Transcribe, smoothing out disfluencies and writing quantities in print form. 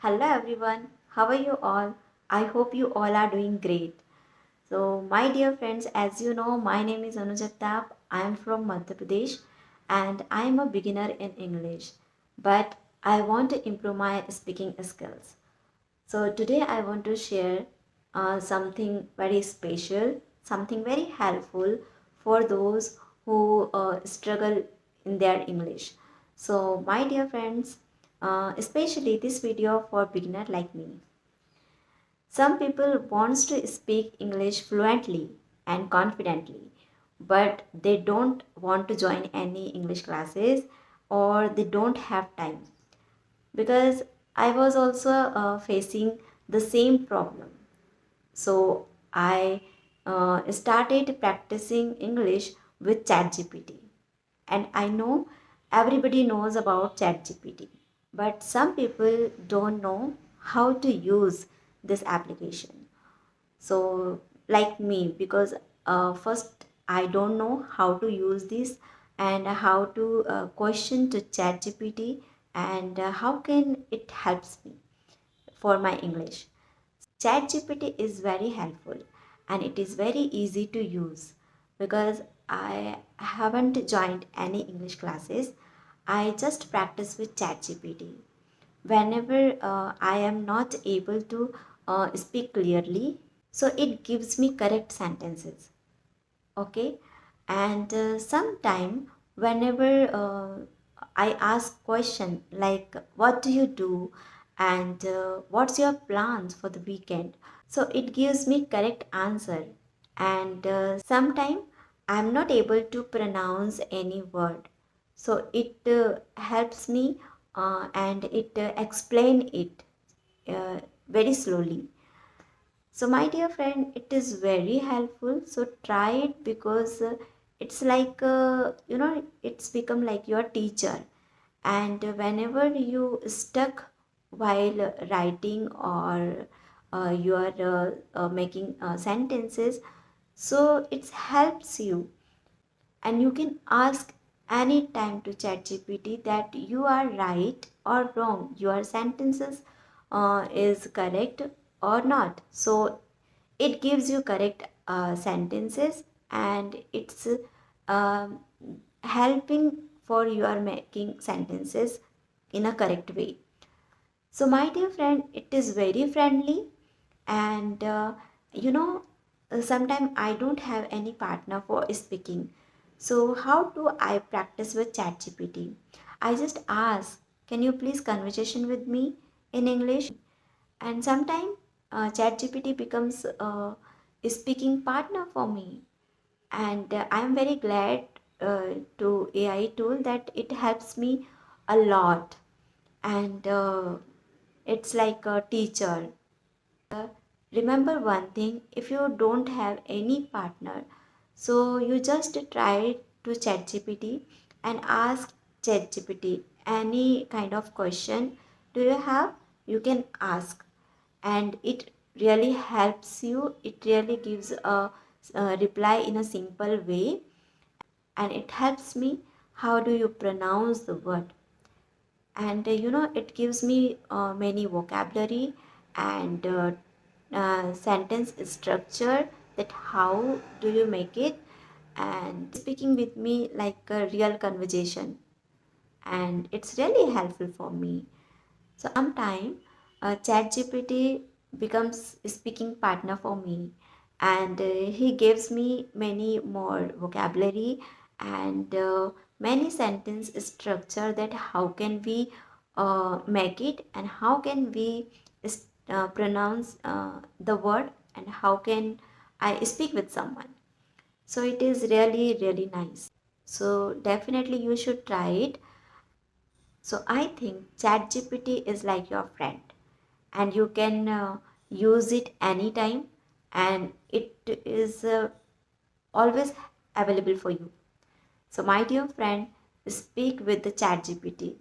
Hello everyone, how are you all? I hope you all are doing great. So, my dear friends, as you know, my name is Jagtap. I am from Madhya Pradesh and I am a beginner in English, but I want to improve my speaking skills. So, today I want to share something very special, something very helpful for those who struggle in their English. So, my dear friends, especially this video for beginner like me. Some people wants to speak English fluently and confidently, but they don't want to join any English classes or they don't have time. Because I was also facing the same problem. So I started practicing English with ChatGPT. And I know everybody knows about ChatGPT, but some people don't know how to use this application. So, like me, because first I don't know how to use this and how to question to ChatGPT and how can it helps me for my English. ChatGPT is very helpful and it is very easy to use because I haven't joined any English classes. I just practice with ChatGPT. Whenever I am not able to speak clearly, so it gives me correct sentences. Okay, and sometime whenever I ask question like what do you do and what's your plans for the weekend, so it gives me correct answer. And sometime I'm not able to pronounce any word, so it helps me and it explain it uh, very slowly. So, my dear friend, it is very helpful. So, try it because it's like, it's become like your teacher. And whenever you stuck while writing or you are making sentences, so it helps you. And you can ask anytime to ChatGPT that you are right or wrong, your sentences is correct or not. So it gives you correct sentences and it's um helping for your making sentences in a correct way. So my dear friend, it is very friendly and sometimes I don't have any partner for speaking. So how do I practice with ChatGPT? I just ask, can you please conversation with me in English? And sometimes ChatGPT becomes a speaking partner for me. And I'm very glad to AI tool that it helps me a lot. And it's like a teacher. Remember one thing, if you don't have any partner, so you just try to ChatGPT and ask ChatGPT any kind of question do you have, you can ask, and it really helps you. It really gives a reply in a simple way, and it helps me how do you pronounce the word. And it gives me many vocabulary and sentence structure, that how do you make it, and speaking with me like a real conversation, and it's really helpful for me. So sometime ChatGPT becomes a speaking partner for me, and he gives me many more vocabulary and many sentence structure, that how can we make it and how can we pronounce the word and how can I speak with someone. So it is really really nice. So definitely you should try it. So I think ChatGPT is like your friend and you can use it anytime, and it is always available for you. So my dear friend, speak with the ChatGPT.